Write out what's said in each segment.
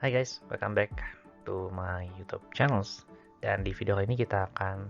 Hai guys, welcome back to my YouTube channels. Dan di video ini kita akan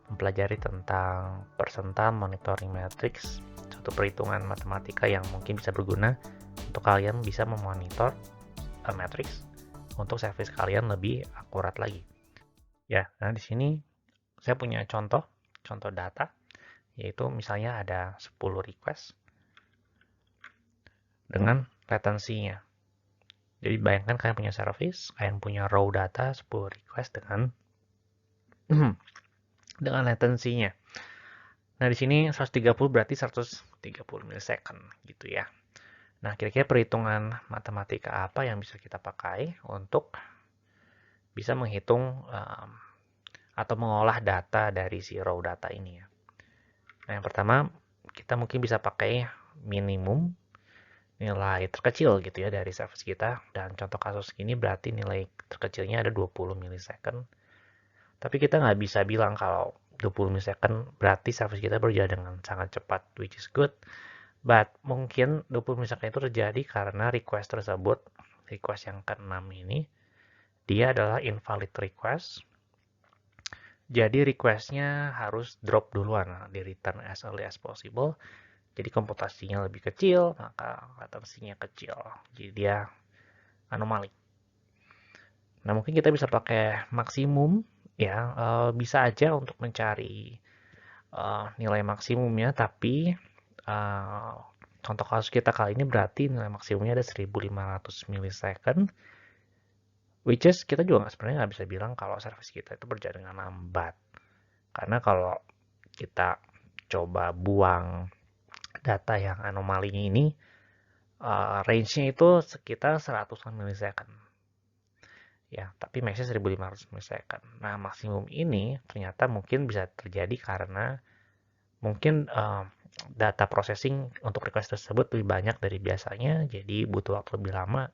mempelajari tentang persental monitoring matrix, suatu perhitungan matematika yang mungkin bisa berguna untuk kalian bisa memonitor matrix untuk service kalian lebih akurat lagi. Ya, nah di sini saya punya contoh data, yaitu misalnya ada 10 request dengan latensinya. Jadi bayangkan kalian punya service, kalian punya raw data 10 request dengan latensinya. Nah, di sini 130 berarti 130 milisecond gitu ya. Nah, kira-kira perhitungan matematika apa yang bisa kita pakai untuk bisa menghitung atau mengolah data dari si raw data ini ya. Nah, yang pertama kita mungkin bisa pakai minimum nilai terkecil gitu ya dari service kita, dan contoh kasus ini berarti nilai terkecilnya ada 20 milisecond. Tapi kita nggak bisa bilang kalau 20 milisecond berarti service kita berjalan dengan sangat cepat, which is good. But mungkin 20 milisecond itu terjadi karena request tersebut, request yang ke-6 ini, dia adalah invalid request. Jadi requestnya harus drop duluan, di return as early as possible. Jadi komputasinya lebih kecil, maka latensinya kecil. Jadi dia anomali. Nah, mungkin kita bisa pakai maksimum, ya, bisa aja untuk mencari nilai maksimumnya, tapi contoh kasus kita kali ini berarti nilai maksimumnya ada 1500 milisecond, which is kita juga sebenarnya nggak bisa bilang kalau service kita itu berjalan dengan lambat. Karena kalau kita coba buang data yang anomalinya ini, range-nya itu sekitar 100 milisecond. Ya, tapi max-nya 1500 milisecond. Nah, maksimum ini ternyata mungkin bisa terjadi karena mungkin data processing untuk request tersebut lebih banyak dari biasanya, jadi butuh waktu lebih lama,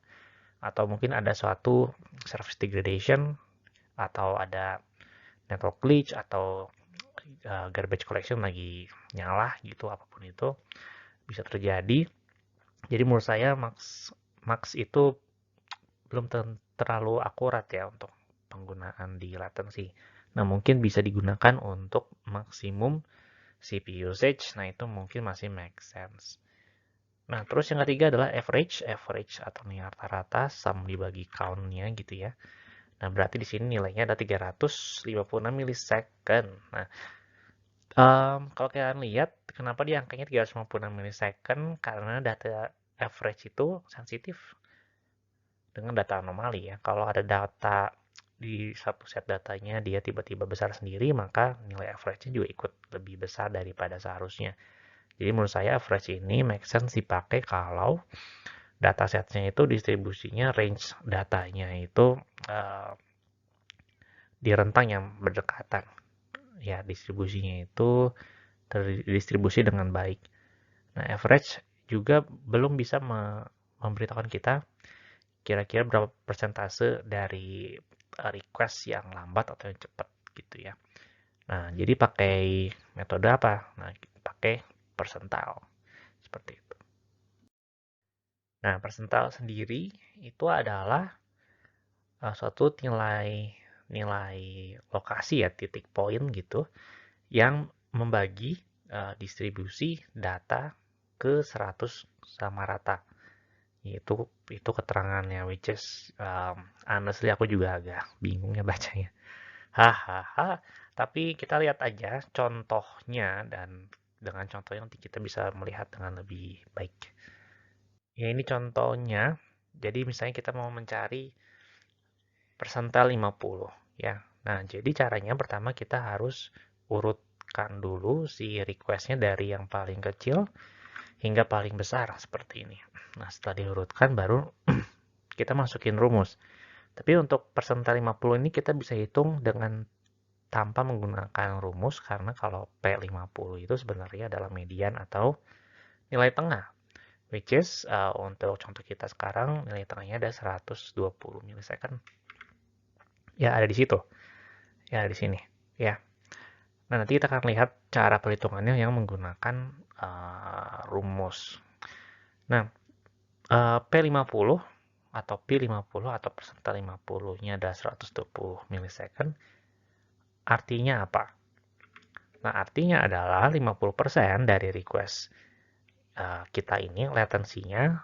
atau mungkin ada suatu service degradation, atau ada network glitch, atau garbage collection lagi nyala gitu, apapun itu bisa terjadi. Jadi menurut saya max itu belum terlalu akurat ya untuk penggunaan di latency. Nah, mungkin bisa digunakan untuk maksimum CPU usage. Nah, itu mungkin masih make sense. Nah, terus yang ketiga adalah average atau nilai rata-rata, sum dibagi count-nya gitu ya. Nah, berarti di sini nilainya ada 356 milisecond. Nah, kalau kalian lihat, kenapa dia angkanya 356 milisecond? Karena data average itu sensitif dengan data anomali ya. Kalau ada data di satu set datanya dia tiba-tiba besar sendiri, maka nilai average-nya juga ikut lebih besar daripada seharusnya. Jadi menurut saya average ini make sense dipakai kalau datasetnya itu distribusinya, range datanya itu di rentang yang berdekatan. Ya, distribusinya itu terdistribusi dengan baik. Nah, average juga belum bisa memberitahukan kita kira-kira berapa persentase dari request yang lambat atau yang cepat gitu ya. Nah, jadi pakai metode apa? Nah, pakai persental. Seperti itu. Nah, persental sendiri itu adalah suatu nilai lokasi ya, titik poin gitu, yang membagi distribusi data ke 100 sama rata. Itu keterangannya, which is honestly aku juga agak bingung ya bacanya. Hahaha. Tapi kita lihat aja contohnya, dan dengan contohnya nanti kita bisa melihat dengan lebih baik. Ya, ini contohnya. Jadi misalnya kita mau mencari persental 50 ya. Nah, jadi caranya pertama kita harus urutkan dulu si requestnya dari yang paling kecil hingga paling besar seperti ini. Nah, setelah diurutkan baru kita masukin rumus. Tapi untuk persental 50 ini kita bisa hitung dengan tanpa menggunakan rumus, karena kalau P50 itu sebenarnya adalah median atau nilai tengah. Which is untuk contoh kita sekarang nilai tengahnya ada 120 milisecond. Ya, ada di situ. Ya, di sini. Ya. Nah, nanti kita akan lihat cara perhitungannya yang menggunakan rumus. Nah, P50 atau P50 atau persental 50-nya adalah 120 milisecond, artinya apa? Nah, artinya adalah 50% dari request kita ini latensinya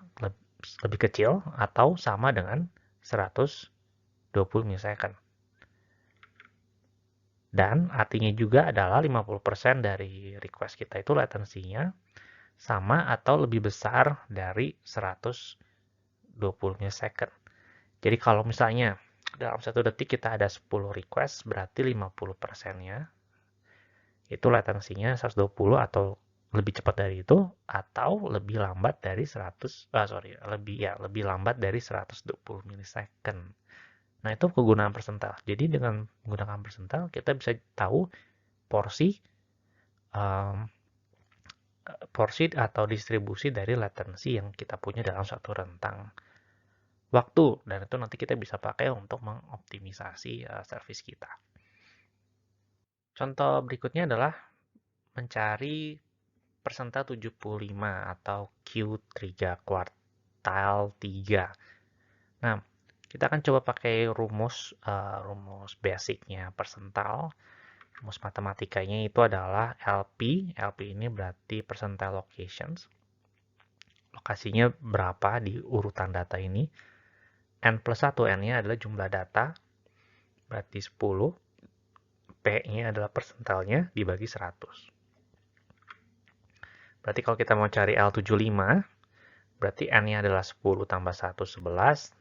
lebih kecil atau sama dengan 120 milisecond. Dan artinya juga adalah 50% dari request kita itu latensinya sama atau lebih besar dari 120 milisecond. Jadi kalau misalnya dalam 1 detik kita ada 10 request, berarti 50%-nya itu latensinya 120 atau lebih cepat dari itu atau lebih lambat dari lebih lambat dari 120 milisecond. Nah, itu kegunaan persental. Jadi dengan menggunakan persental kita bisa tahu porsi atau distribusi dari latensi yang kita punya dalam satu rentang waktu, dan itu nanti kita bisa pakai untuk mengoptimisasi service kita. Contoh berikutnya adalah mencari persental 75 atau Q3 kuartal 3. Nah, kita akan coba pakai rumus basicnya persental. Rumus matematikanya itu adalah LP. LP ini berarti percentile locations. Lokasinya berapa di urutan data ini. N plus 1, N-nya adalah jumlah data, berarti 10. P-nya adalah persentalnya dibagi 100. Berarti kalau kita mau cari L75, berarti N-nya adalah 10 tambah 1, 11,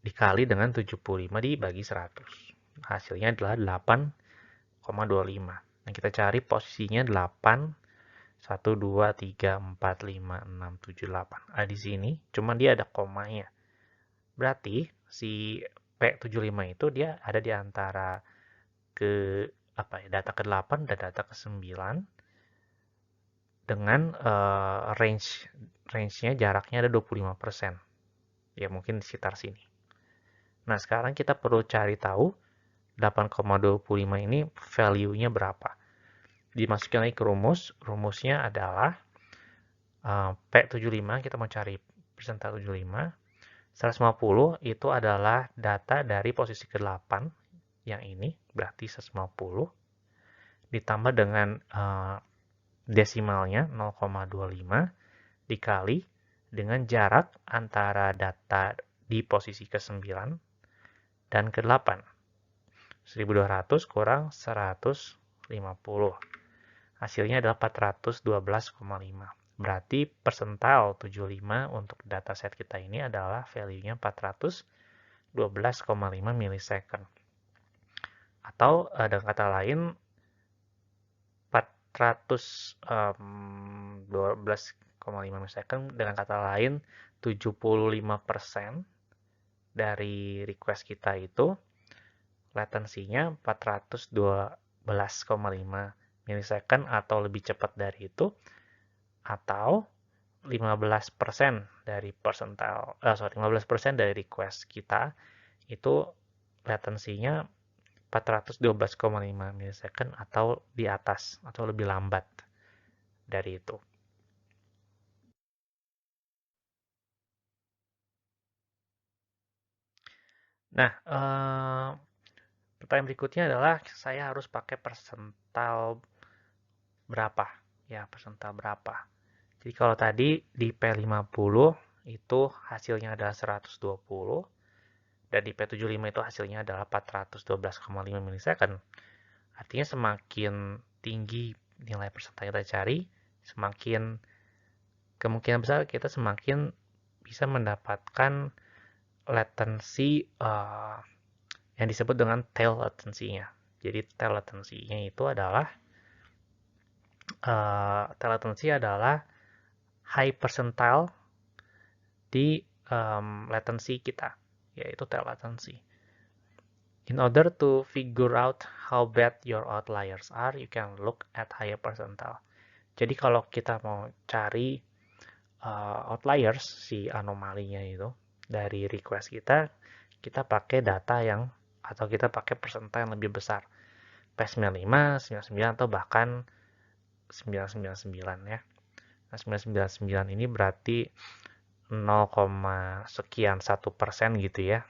dikali dengan 75 dibagi 100. Hasilnya adalah 8,25. Nah, kita cari posisinya 8, 1, 2, 3, 4, 5, 6, 7, 8. Di sini, cuma dia ada komanya. Berarti, si P75 itu dia ada di antara data ke-8 dan data ke-9 dengan range-nya jaraknya ada 25%. Ya, mungkin di sekitar sini. Nah, sekarang kita perlu cari tahu 8,25 ini value-nya berapa. Dimasukin lagi ke rumus. Rumusnya adalah P75, kita mau cari persental 75. 150 itu adalah data dari posisi ke-8 yang ini, berarti 150 ditambah dengan desimalnya 0,25 dikali dengan jarak antara data di posisi ke-9 dan ke-8. 1200 kurang 150. Hasilnya adalah 412,5. Berarti persental 75 untuk dataset kita ini adalah value-nya 412,5 milisecond. Atau dengan kata lain 412,5 milisecond, dengan kata lain 75% dari request kita itu latensinya 412,5 milisecond atau lebih cepat dari itu, atau 15% dari 15% dari request kita itu latensinya 412,5 milisecond atau di atas atau lebih lambat dari itu. Nah, pertanyaan berikutnya adalah saya harus pakai persental berapa? Ya, persental berapa? Jadi kalau tadi di P50 itu hasilnya adalah 120 dan di P75 itu hasilnya adalah 412,5 milisecond. Artinya semakin tinggi nilai persental yang kita cari, semakin kemungkinan besar kita semakin bisa mendapatkan latensi yang disebut dengan tail latensinya. Jadi tail latensinya itu adalah high percentile di latency kita, yaitu tail latency. In order to figure out how bad your outliers are, you can look at higher percentile. Jadi kalau kita mau cari outliers, si anomalinya itu, dari request kita pakai data yang, atau kita pakai persental yang lebih besar. P95, 99, atau bahkan 999 ya. Nah, 999 ini berarti 0, sekian 1% gitu ya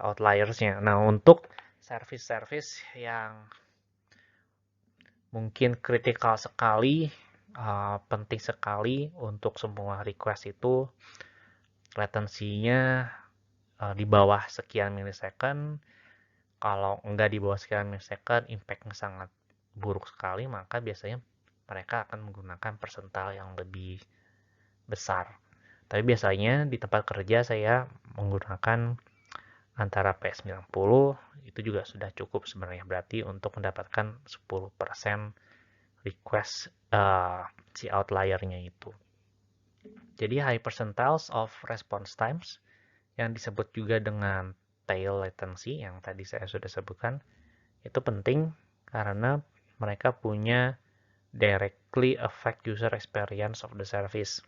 outliersnya. Nah, untuk service-service yang mungkin kritikal sekali, penting sekali untuk semua request itu, latensinya di bawah sekian milisecond. Kalau enggak di bawah sekian milisecond, impact-nya sangat buruk sekali, maka biasanya mereka akan menggunakan persental yang lebih besar. Tapi biasanya di tempat kerja saya menggunakan antara P90, itu juga sudah cukup sebenarnya, berarti untuk mendapatkan 10% request si outliernya itu. Jadi high percentiles of response times yang disebut juga dengan tail latency yang tadi saya sudah sebutkan itu penting karena mereka punya directly affect user experience of the service.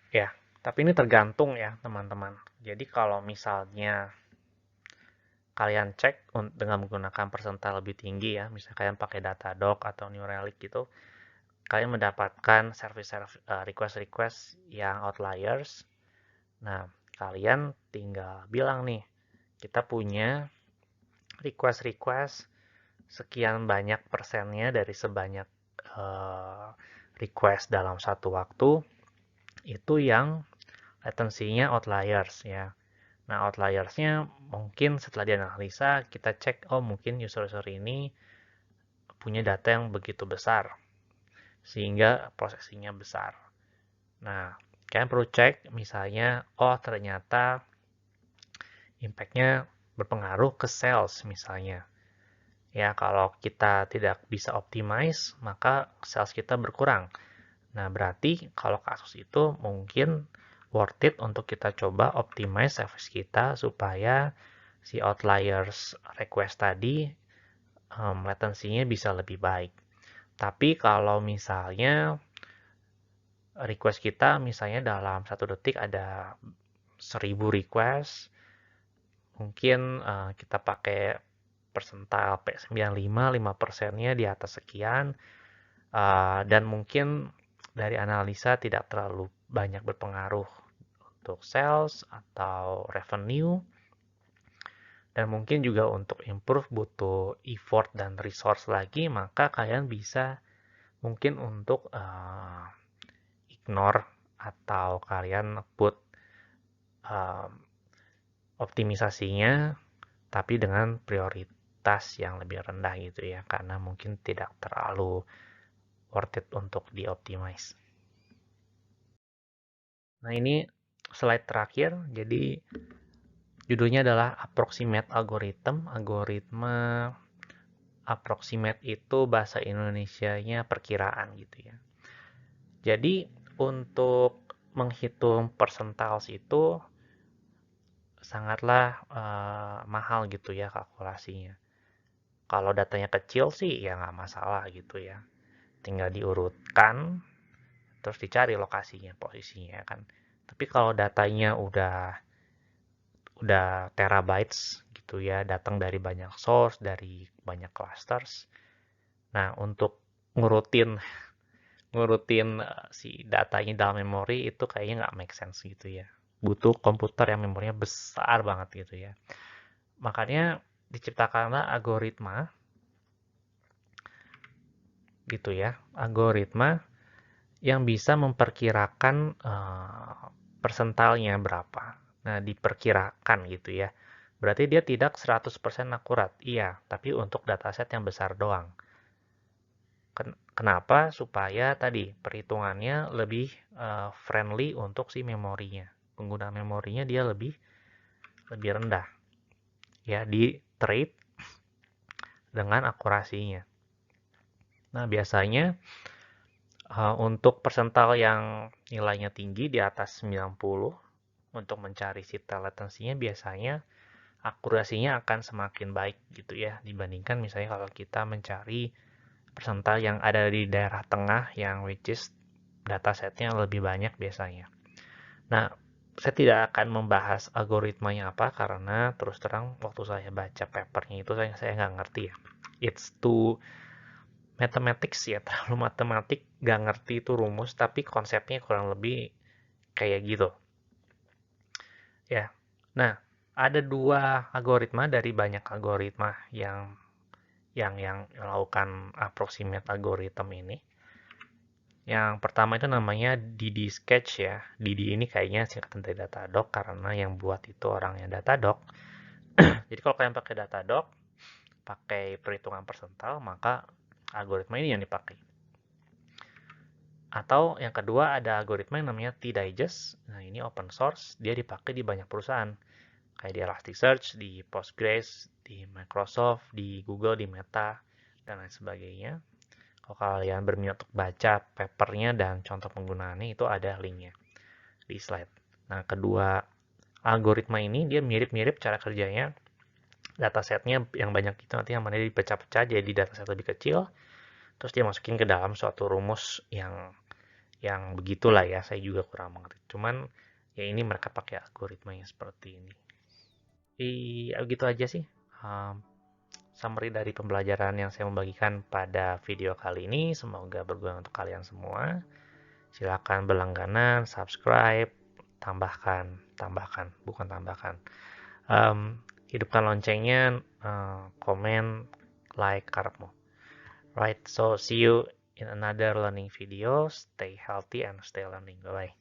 Ya, tapi ini tergantung ya teman-teman. Jadi kalau misalnya kalian cek dengan menggunakan persental lebih tinggi ya, misalnya kalian pakai Datadog atau New Relic gitu, kalian mendapatkan request-request yang outliers. Nah, kalian tinggal bilang nih, kita punya request-request sekian banyak persennya dari sebanyak request dalam satu waktu, itu yang latensinya outliers ya. Nah, outliersnya mungkin setelah dianalisa, kita cek, oh mungkin user-user ini punya data yang begitu besar, sehingga prosesinya besar. Nah, kalian perlu cek misalnya, oh ternyata impact-nya berpengaruh ke sales misalnya. Ya, kalau kita tidak bisa optimize, maka sales kita berkurang. Nah, berarti kalau kasus itu mungkin worth it untuk kita coba optimize service kita supaya si outliers request tadi latensinya bisa lebih baik. Tapi kalau misalnya request kita misalnya dalam 1 detik ada 1000 request, mungkin kita pakai persentil P95, 5%-nya di atas sekian, dan mungkin dari analisa tidak terlalu banyak berpengaruh untuk sales atau revenue, dan mungkin juga untuk improve butuh effort dan resource lagi, maka kalian bisa mungkin untuk ignore atau kalian put optimisasinya tapi dengan prioritas yang lebih rendah gitu ya, karena mungkin tidak terlalu worth it untuk dioptimize. Nah, ini slide terakhir, jadi judulnya adalah approximate algorithm. Algoritma approximate itu bahasa Indonesianya perkiraan gitu ya. Jadi untuk menghitung percentiles itu sangatlah mahal gitu ya kalkulasinya. Kalau datanya kecil sih ya nggak masalah gitu ya. Tinggal diurutkan, terus dicari lokasinya, posisinya kan. Tapi kalau datanya udah terabytes gitu ya, datang dari banyak source, dari banyak clusters. Nah, untuk ngurutin si datanya dalam memori itu kayaknya nggak make sense gitu ya. Butuh komputer yang memorinya besar banget gitu ya. Makanya diciptakanlah algoritma gitu ya, algoritma yang bisa memperkirakan persentalnya berapa. Nah, diperkirakan gitu ya. Berarti dia tidak 100% akurat. Iya, tapi untuk dataset yang besar doang. Kenapa? Supaya tadi perhitungannya lebih friendly untuk si memorinya. Penggunaan memorinya dia lebih rendah. Ya, di trade dengan akurasinya. Nah, biasanya untuk persental yang nilainya tinggi di atas 90 untuk mencari si latensinya biasanya akurasinya akan semakin baik gitu ya dibandingkan misalnya kalau kita mencari persental yang ada di daerah tengah yang which is datasetnya lebih banyak biasanya. Nah, saya tidak akan membahas algoritmanya apa karena terus terang waktu saya baca papernya itu saya nggak ngerti ya. It's too mathematics ya, terlalu matematik, gak ngerti itu rumus, tapi konsepnya kurang lebih kayak gitu. Ya, nah ada dua algoritma dari banyak algoritma yang melakukan approximate algorithm ini. Yang pertama itu namanya DD Sketch ya. DD ini kayaknya singkatan dari Datadog karena yang buat itu orang yang Datadog. Jadi kalau kalian pakai Datadog, pakai perhitungan persental, maka algoritma ini yang dipakai. Atau yang kedua ada algoritma yang namanya T-Digest. Nah ini open source, dia dipakai di banyak perusahaan. Kayak di Elasticsearch, di Postgres, di Microsoft, di Google, di Meta, dan lain sebagainya. Kalau kalian berminat untuk baca papernya dan contoh penggunaannya, itu ada linknya di slide. Nah, kedua algoritma ini dia mirip-mirip cara kerjanya. Datasetnya yang banyak itu nanti yang mana dipecah-pecah jadi dataset lebih kecil, terus dia masukin ke dalam suatu rumus yang begitulah ya. Saya juga kurang mengerti. Cuman ya ini mereka pakai algoritma yang seperti ini. Gitu aja sih. Summary dari pembelajaran yang saya membagikan pada video kali ini. Semoga berguna untuk kalian semua. Silakan berlangganan, subscribe, bukan tambahkan. Hidupkan loncengnya, komen, like, karepmu. Right, so see you in another learning video. Stay healthy and stay learning. Bye-bye.